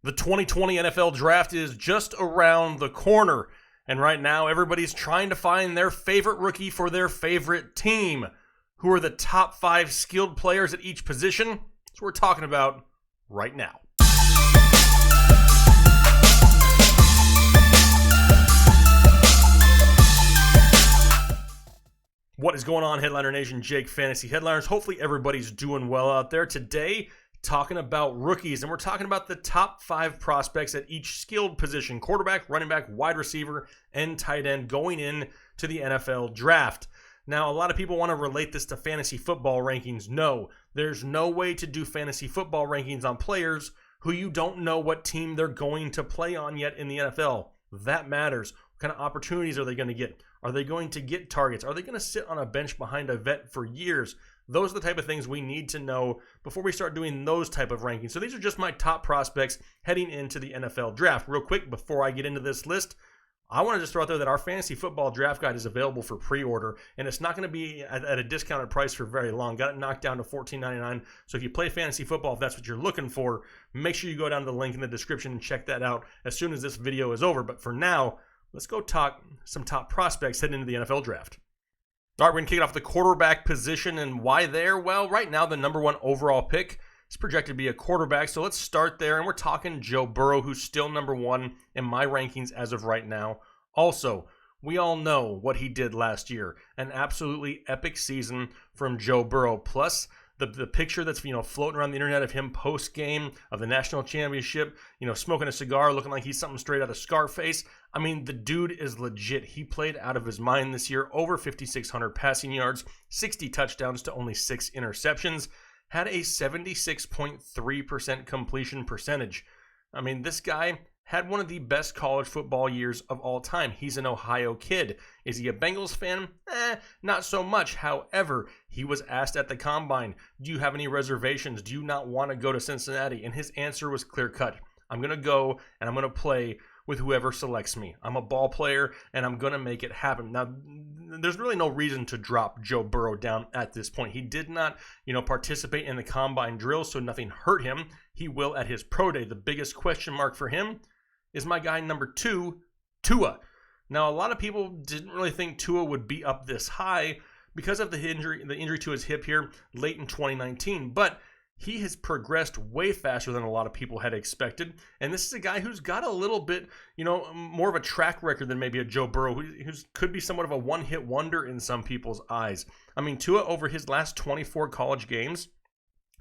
The 2020 NFL Draft is just around the corner, and right now everybody's trying to find their favorite rookie for their favorite team. Who are the top 5 skilled players at each position? That's what we're talking about right now. What is going on, Headliner Nation? Jake Fantasy Headliners. Hopefully everybody's doing well out there. Today, talking about rookies, and we're talking about the top 5 prospects at each skilled position: quarterback, running back, wide receiver, and tight end going in to the NFL Draft. Now, a lot of people want to relate this to fantasy football rankings. No, there's no way to do fantasy football rankings on players who you don't know what team they're going to play on yet in the NFL. That matters. What kind of opportunities are they going to get? Are they going to get targets? Are they going to sit on a bench behind a vet for years? Those are the type of things we need to know before we start doing those type of rankings. So these are just my top prospects heading into the NFL Draft. Real quick, before I get into this list, I want to just throw out there that our fantasy football draft guide is available for pre-order, and it's not going to be at a discounted price for very long. Got it knocked down to $14.99. So if you play fantasy football, if that's what you're looking for, make sure you go down to the link in the description and check that out as soon as this video is over. But for now, let's go talk some top prospects heading into the NFL Draft. All right, we're going to kick it off the quarterback position, and why there? Well, right now the number 1 overall pick is projected to be a quarterback, so let's start there, and we're talking Joe Burrow, who's still number 1 in my rankings as of right now. Also, we all know what he did last year, an absolutely epic season from Joe Burrow, plus the picture that's floating around the internet of him post-game of the national championship, smoking a cigar, looking like he's something straight out of Scarface. I mean, the dude is legit. He played out of his mind this year, over 5,600 passing yards, 60 touchdowns to only 6 interceptions, had a 76.3% completion percentage. I mean, this guy had one of the best college football years of all time. He's an Ohio kid. Is he a Bengals fan? Not so much. However, he was asked at the Combine, do you have any reservations? Do you not want to go to Cincinnati? And his answer was clear-cut. I'm going to go and I'm going to play with whoever selects me. I'm a ball player and I'm going to make it happen. Now, there's really no reason to drop Joe Burrow down at this point. He did not, participate in the Combine drill, so nothing hurt him. He will at his pro day. The biggest question mark for him is my guy number 2, Tua. Now, a lot of people didn't really think Tua would be up this high because of the injury to his hip here late in 2019, but he has progressed way faster than a lot of people had expected, and this is a guy who's got a little bit, more of a track record than maybe a Joe Burrow, who could be somewhat of a one-hit wonder in some people's eyes. I mean, Tua, over his last 24 college games,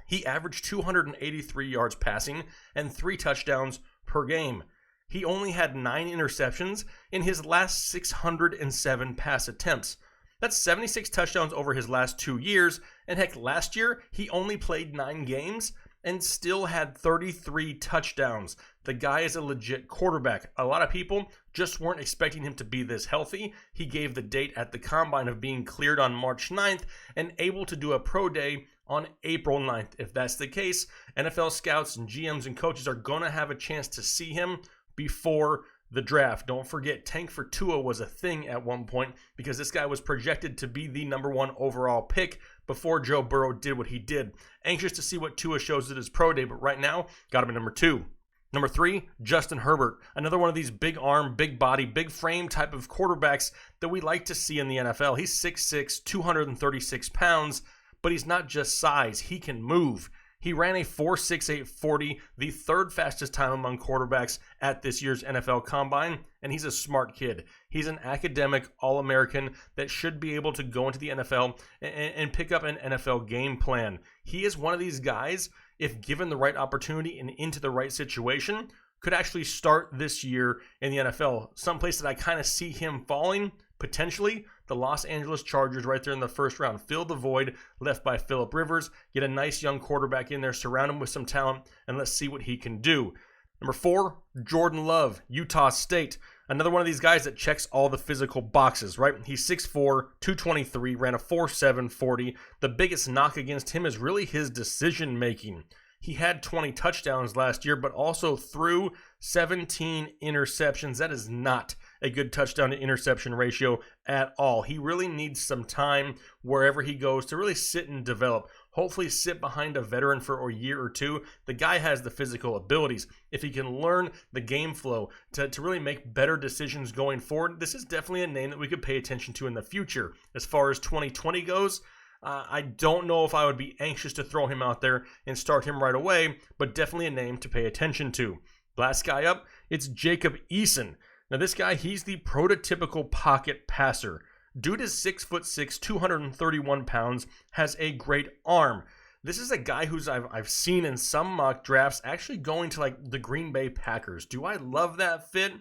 he averaged 283 yards passing and 3 touchdowns per game. He only had 9 interceptions in his last 607 pass attempts. That's 76 touchdowns over his last 2 years, and heck, last year he only played 9 games and still had 33 touchdowns. The guy is a legit quarterback. A lot of people just weren't expecting him to be this healthy. He gave the date at the Combine of being cleared on March 9th and able to do a pro day on April 9th. If that's the case, NFL scouts and GMs and coaches are going to have a chance to see him before the draft. Don't forget, tank for Tua was a thing at one point because this guy was projected to be the number 1 overall pick before Joe Burrow did what he did. Anxious to see what Tua shows at his pro day, but right now, got him at number 2. Number 3, Justin Herbert. Another one of these big arm, big body, big frame type of quarterbacks that we like to see in the NFL. He's 6'6", 236 pounds, but he's not just size. He can move. He ran a 4.68 40, the 3rd fastest time among quarterbacks at this year's NFL Combine, and he's a smart kid. He's an academic All-American that should be able to go into the NFL and pick up an NFL game plan. He is one of these guys, if given the right opportunity and into the right situation, could actually start this year in the NFL. Someplace that I kind of see him falling, potentially, the Los Angeles Chargers right there in the first round. Fill the void left by Phillip Rivers. Get a nice young quarterback in there. Surround him with some talent, and let's see what he can do. Number 4, Jordan Love, Utah State. Another one of these guys that checks all the physical boxes, right? He's 6'4", 223, ran a 4.7 40. The biggest knock against him is really his decision-making. He had 20 touchdowns last year, but also threw 17 interceptions. That is not a good touchdown to interception ratio at all. He really needs some time wherever he goes to really sit and develop. hopefully sit behind a veteran for a year or two. The guy has the physical abilities. If he can learn the game flow to really make better decisions going forward, this is definitely a name that we could pay attention to in the future. As far as 2020 goes, I don't know if I would be anxious to throw him out there and start him right away, but definitely a name to pay attention to. Last guy up, it's Jacob Eason. Now this guy, he's the prototypical pocket passer. Dude is 6'6", 231 pounds, has a great arm. This is a guy who's I've seen in some mock drafts actually going to like the Green Bay Packers. Do I love that fit?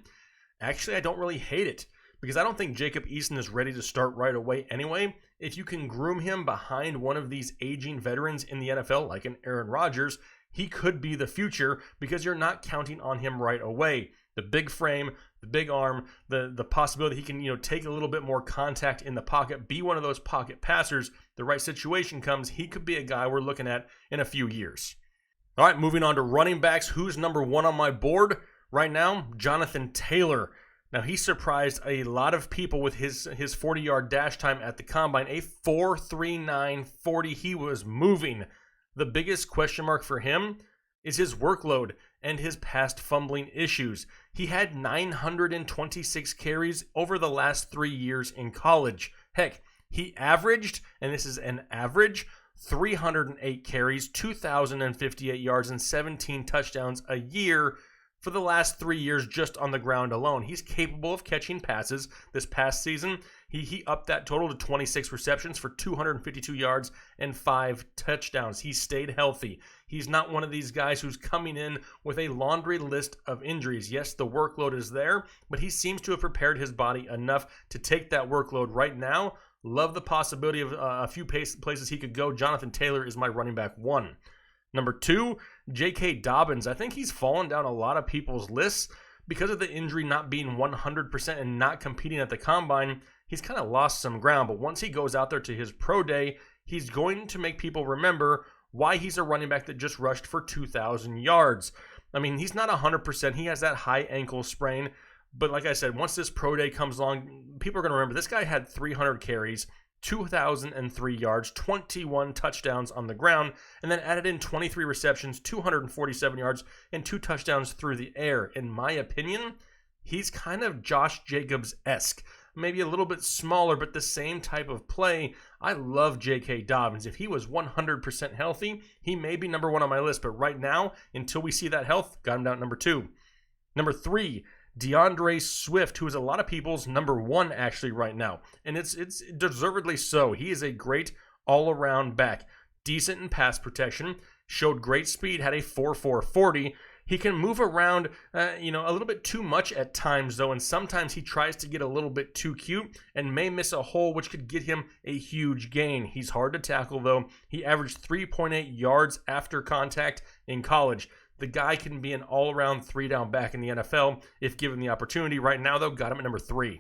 Actually, I don't really hate it because I don't think Jacob Eason is ready to start right away anyway. If you can groom him behind one of these aging veterans in the NFL, like an Aaron Rodgers, he could be the future because you're not counting on him right away. The big frame, the big arm, the possibility he can, take a little bit more contact in the pocket, be one of those pocket passers. The right situation comes, he could be a guy we're looking at in a few years. All right, moving on to running backs. Who's number one on my board right now? Jonathan Taylor. Now, he surprised a lot of people with his 40-yard dash time at the Combine, a 4.39 40. He was moving. The biggest question mark for him is his workload and his past fumbling issues. He had 926 carries over the last 3 years in college. Heck, he averaged, and this is an average, 308 carries, 2,058 yards, and 17 touchdowns a year for the last 3 years just on the ground alone. He's capable of catching passes. This past season, he upped that total to 26 receptions for 252 yards and 5 touchdowns. He stayed healthy. He's not one of these guys who's coming in with a laundry list of injuries. Yes, the workload is there, but he seems to have prepared his body enough to take that workload right now. Love the possibility of a few places he could go. Jonathan Taylor is my running back 1. Number 2, J.K. Dobbins. I think he's fallen down a lot of people's lists because of the injury not being 100% and not competing at the Combine. He's kind of lost some ground, but once he goes out there to his pro day, he's going to make people remember why he's a running back that just rushed for 2,000 yards. I mean, he's not 100%. He has that high ankle sprain, but like I said, once this pro day comes along, people are going to remember this guy had 300 carries, 2,003 yards, 21 touchdowns on the ground, and then added in 23 receptions, 247 yards, and 2 touchdowns through the air. In my opinion, he's kind of Josh Jacobs-esque. Maybe a little bit smaller, but the same type of play. I love J.K. Dobbins. If he was 100% healthy, he may be number 1 on my list, but right now, until we see that health, got him down at number 2. Number 3, DeAndre Swift, who is a lot of people's number 1 actually right now, and it's deservedly so. He is a great all-around back, decent in pass protection, showed great speed, had a 4.4 40. He can move around, a little bit too much at times, though, and sometimes he tries to get a little bit too cute and may miss a hole, which could get him a huge gain. He's hard to tackle, though. He averaged 3.8 yards after contact in college. The guy can be an all-around 3-down back in the NFL if given the opportunity. Right now, though, got him at number 3.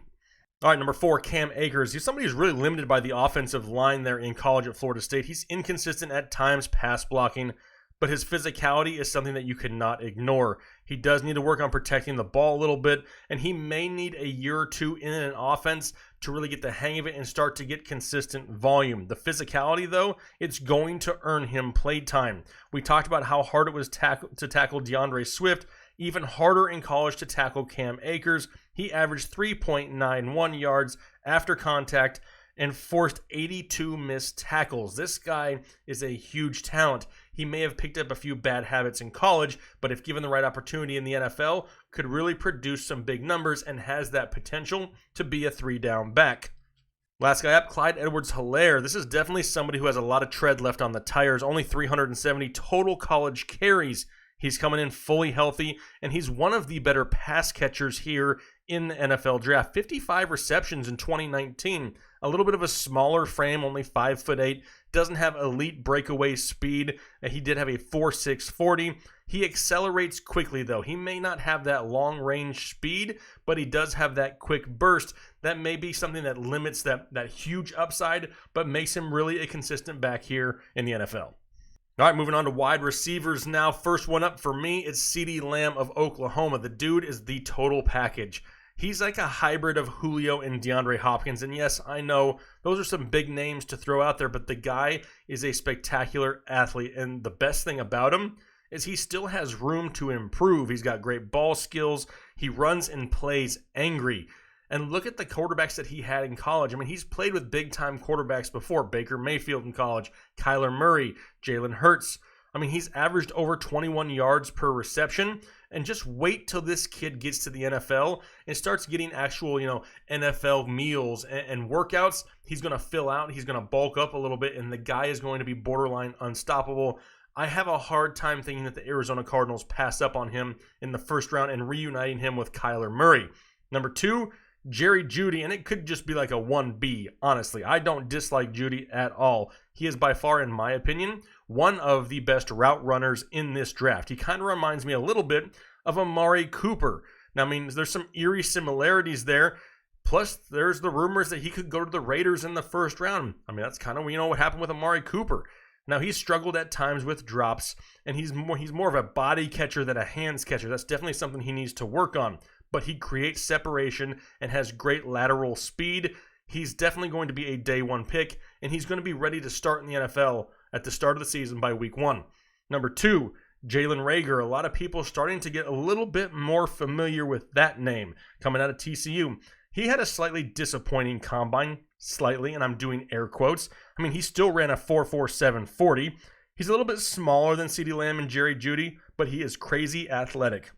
All right, number 4, Cam Akers. He's somebody who's really limited by the offensive line there in college at Florida State. He's inconsistent at times pass blocking, but his physicality is something that you cannot ignore. He does need to work on protecting the ball a little bit, and he may need a year or two in an offense to really get the hang of it and start to get consistent volume. The physicality, though, it's going to earn him play time. We talked about how hard it was to tackle DeAndre Swift, even harder in college to tackle Cam Akers. He averaged 3.91 yards after contact and forced 82 missed tackles. This guy is a huge talent. He may have picked up a few bad habits in college, but if given the right opportunity in the NFL, could really produce some big numbers and has that potential to be a 3-down back. Last guy up, Clyde Edwards-Helaire. This is definitely somebody who has a lot of tread left on the tires, only 370 total college carries. He's coming in fully healthy, and he's one of the better pass catchers here in the NFL draft. 55 receptions in 2019. A little bit of a smaller frame, only 5'8", doesn't have elite breakaway speed. He did have a 4.6 40. He accelerates quickly, though. He may not have that long-range speed, but he does have that quick burst. That may be something that limits that huge upside, but makes him really a consistent back here in the NFL. All right, moving on to wide receivers now. First one up for me is CeeDee Lamb of Oklahoma. The dude is the total package. He's like a hybrid of Julio and DeAndre Hopkins. And yes, I know those are some big names to throw out there, but the guy is a spectacular athlete. And the best thing about him is he still has room to improve. He's got great ball skills. He runs and plays angry. And look at the quarterbacks that he had in college. I mean, he's played with big-time quarterbacks before. Baker Mayfield in college, Kyler Murray, Jalen Hurts. I mean, he's averaged over 21 yards per reception. And just wait till this kid gets to the NFL and starts getting actual, NFL meals and workouts. He's going to fill out. He's going to bulk up a little bit, and the guy is going to be borderline unstoppable. I have a hard time thinking that the Arizona Cardinals pass up on him in the first round and reuniting him with Kyler Murray. Number 2, Jerry Jeudy, and it could just be like a 1B, honestly. I don't dislike Jeudy at all. He is by far, in my opinion, one of the best route runners in this draft. He kind of reminds me a little bit of Amari Cooper. Now, I mean, there's some eerie similarities there. Plus, there's the rumors that he could go to the Raiders in the first round. I mean, that's kind of, what happened with Amari Cooper. Now, he's struggled at times with drops, and he's more of a body catcher than a hands catcher. That's definitely something he needs to work on. But he creates separation and has great lateral speed. He's definitely going to be a day one pick, and he's going to be ready to start in the NFL at the start of the season by week 1. Number 2, Jalen Reagor. A lot of people starting to get a little bit more familiar with that name coming out of TCU. He had a slightly disappointing combine, slightly, and I'm doing air quotes. I mean, he still ran a 4.47 40. He's a little bit smaller than CeeDee Lamb and Jerry Jeudy, but he is crazy athletic.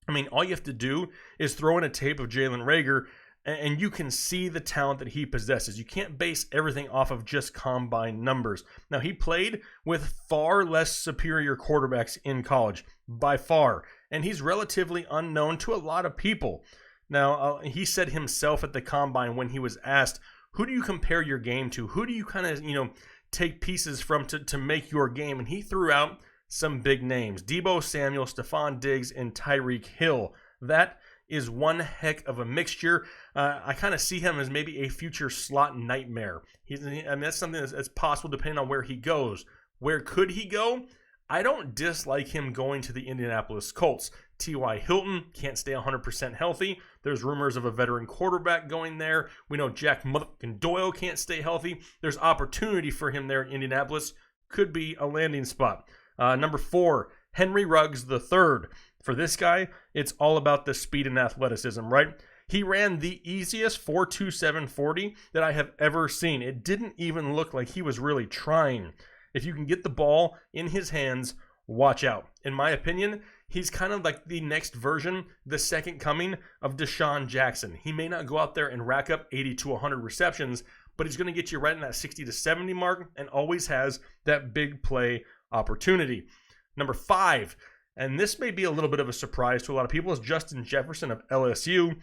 I mean, all you have to do is throw in a tape of Jalen Reagor, and you can see the talent that he possesses. You can't base everything off of just combine numbers. Now, he played with far less superior quarterbacks in college, by far, and he's relatively unknown to a lot of people. Now, he said himself at the combine when he was asked, who do you compare your game to? Who do you kind of, take pieces from to make your game? And he threw out some big names: Deebo Samuel, Stephon Diggs, and Tyreek Hill. That is one heck of a mixture. I kind of see him as maybe a future slot nightmare. That's something that's possible depending on where he goes. Where could he go? I don't dislike him going to the Indianapolis Colts. T.Y. Hilton can't stay 100% healthy. There's rumors of a veteran quarterback going there. We know Jack motherfucking Doyle can't stay healthy. There's opportunity for him there in Indianapolis. Could be a landing spot. Number 4, Henry Ruggs III. For this guy, it's all about the speed and athleticism, right? He ran the easiest 4.27 40 that I have ever seen. It didn't even look like he was really trying. If you can get the ball in his hands, watch out. In my opinion, he's kind of like the next version, the second coming of Deshaun Jackson. He may not go out there and rack up 80 to 100 receptions, but he's going to get you right in that 60 to 70 mark and always has that big play opportunity. Number 5, and this may be a little bit of a surprise to a lot of people, is Justin Jefferson of LSU.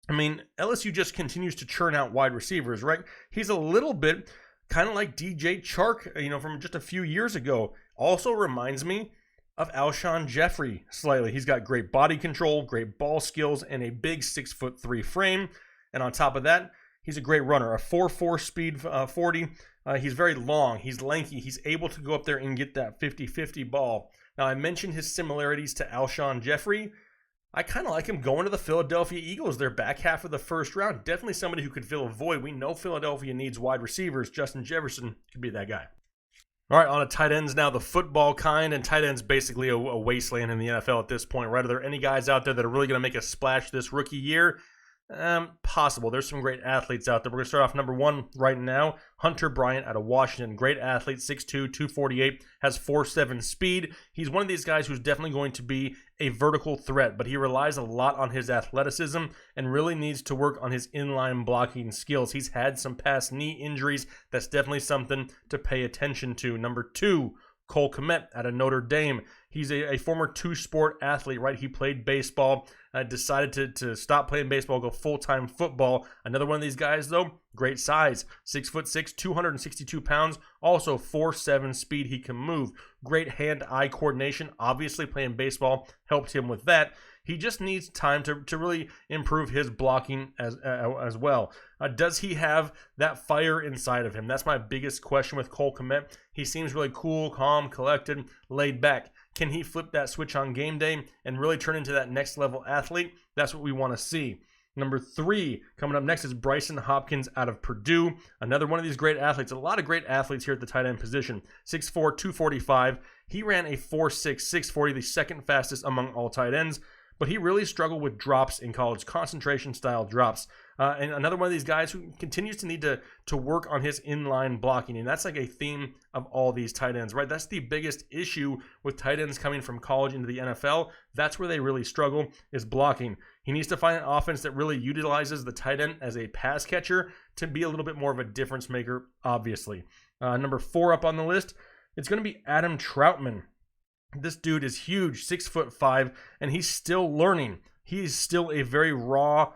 I mean, LSU just continues to churn out wide receivers, right? He's a little bit kind of like DJ Chark, from just a few years ago. Also reminds me of Alshon Jeffrey slightly. He's got great body control, great ball skills, and a big 6'3" frame. And on top of that, he's a great runner, a 4.4 speed 40. He's very long. He's lanky. He's able to go up there and get that 50-50 ball. Now, I mentioned his similarities to Alshon Jeffrey. I kind of like him going to the Philadelphia Eagles. They're back half of the first round. Definitely somebody who could fill a void. We know Philadelphia needs wide receivers. Justin Jefferson could be that guy. All right, on to tight ends now, the football kind. And tight ends basically a wasteland in the NFL at this point, right? Are there any guys out there that are really going to make a splash this rookie year? Possible. There's some great athletes out there. We're going to start off number 1 right now. Hunter Bryant out of Washington. Great athlete, 6'2", 248, has 4.7 speed. He's one of these guys who's definitely going to be a vertical threat, but he relies a lot on his athleticism and really needs to work on his inline blocking skills. He's had some past knee injuries. That's definitely something to pay attention to. Number 2, Cole Kmet out of Notre Dame. He's a former two-sport athlete, right? He played baseball, decided to stop playing baseball, go full-time football. Another one of these guys, though, great size. 6'6", 262 pounds, also 4.7 speed. He can move. Great hand-eye coordination. Obviously, playing baseball helped him with that. He just needs time to really improve his blocking as well. Does he have that fire inside of him? That's my biggest question with Cole Kmet. He seems really cool, calm, collected, laid back. Can he flip that switch on game day and really turn into that next level athlete? That's what we want to see. Number 3 coming up next is Bryson Hopkins out of Purdue. Another one of these great athletes. A lot of great athletes here at the tight end position. 6'4", 245. He ran a 4.6, 640, the second fastest among all tight ends. But he really struggled with drops in college, concentration-style drops. And another one of these guys who continues to need to work on his inline blocking. And that's like a theme of all these tight ends, right? That's the biggest issue with tight ends coming from college into the NFL. That's where they really struggle, is blocking. He needs to find an offense that really utilizes the tight end as a pass catcher to be a little bit more of a difference maker, obviously. Number 4 up on the list, it's going to be Adam Troutman. This dude is huge, 6'5", and he's still learning. He is still a very raw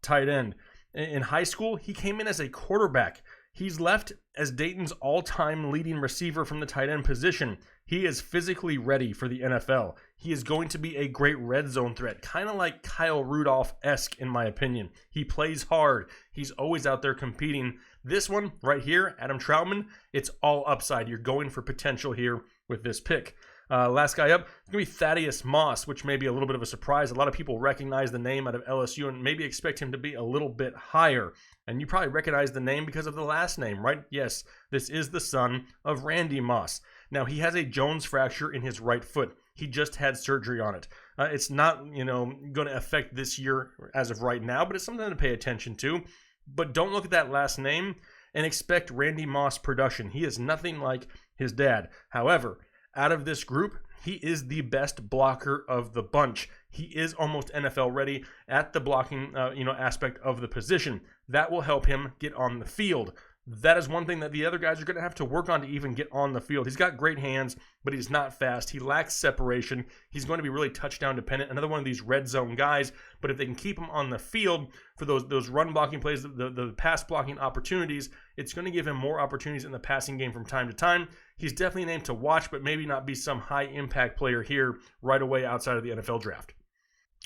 tight end. In high school, he came in as a quarterback. He's left as Dayton's all-time leading receiver from the tight end position. He is physically ready for the NFL. He is going to be a great red zone threat, kind of like Kyle Rudolph-esque in my opinion. He plays hard. He's always out there competing. This one right here, Adam Troutman, it's all upside. You're going for potential here with this pick. Last guy up, it's going to be Thaddeus Moss, which may be a little bit of a surprise. A lot of people recognize the name out of LSU and maybe expect him to be a little bit higher. And you probably recognize the name because of the last name, right? Yes, this is the son of Randy Moss. Now, he has a Jones fracture in his right foot. He just had surgery on it. It's not, going to affect this year as of right now, but it's something to pay attention to. But don't look at that last name and expect Randy Moss production. He is nothing like his dad. However, out of this group, he is the best blocker of the bunch. He is almost NFL ready at the blocking, aspect of the position. That will help him get on the field. That is one thing that the other guys are going to have to work on to even get on the field. He's got great hands, but he's not fast. He lacks separation. He's going to be really touchdown dependent. Another one of these red zone guys, but if they can keep him on the field for those run blocking plays, the pass blocking opportunities, it's going to give him more opportunities in the passing game from time to time. He's definitely a name to watch, but maybe not be some high impact player here right away outside of the NFL draft.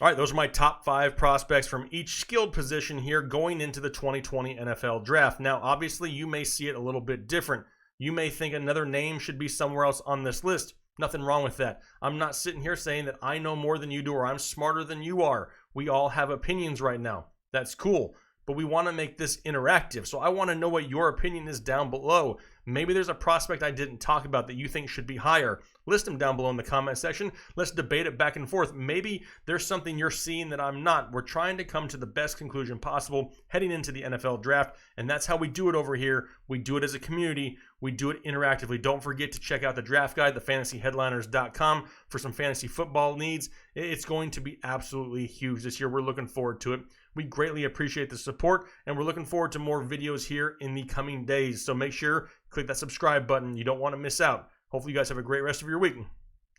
All right, those are my top 5 prospects from each skilled position here going into the 2020 NFL Draft. Now, obviously, you may see it a little bit different. You may think another name should be somewhere else on this list. Nothing wrong with that. I'm not sitting here saying that I know more than you do or I'm smarter than you are. We all have opinions right now. That's cool. But we want to make this interactive. So I want to know what your opinion is down below. Maybe there's a prospect I didn't talk about that you think should be higher. List them down below in the comment section. Let's debate it back and forth. Maybe there's something you're seeing that I'm not. We're trying to come to the best conclusion possible heading into the NFL draft. And that's how we do it over here. We do it as a community. We do it interactively. Don't forget to check out the draft guide, thefantasyheadliners.com, for some fantasy football needs. It's going to be absolutely huge this year. We're looking forward to it. We greatly appreciate the support, and we're looking forward to more videos here in the coming days. So make sure, click that subscribe button. You don't want to miss out. Hopefully you guys have a great rest of your week.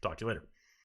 Talk to you later.